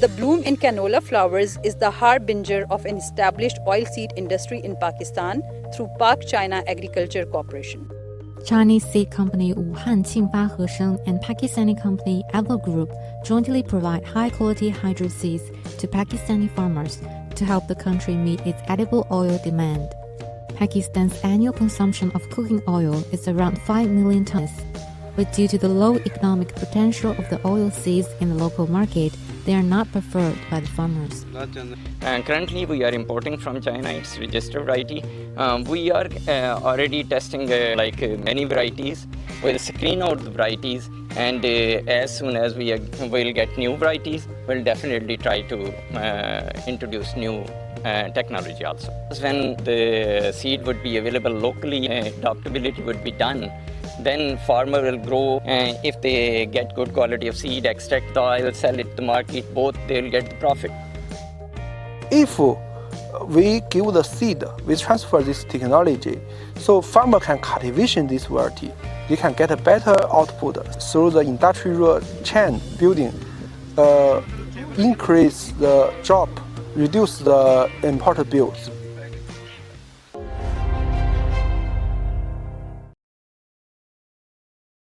The bloom in canola flowers is the harbinger of an established oilseed industry in Pakistan through Pak China Agriculture Corporation. Chinese seed company Wuhan Qingba and Pakistani company Early Group jointly provide high-quality hybrid seeds to Pakistani farmers to help the country meet its edible oil demand. Pakistan's annual consumption of cooking oil is around 5 million tons, but due to the low economic potential of the oil seeds in the local market, they are not preferred by the farmers. Currently, we are importing from China. It's registered variety. We are already testing many varieties. We'll screen out the varieties, and as soon as we'll get new varieties, we'll definitely try to introduce new technology also. When the seed would be available locally, adaptability would be done. Then farmer will grow, and if they get good quality of seed, extract the oil, sell it to the market, both they'll get the profit. If we give the seed, we transfer this technology, so farmer can cultivation this variety. They can get a better output through the industrial chain building, increase the job, reduce the import bills.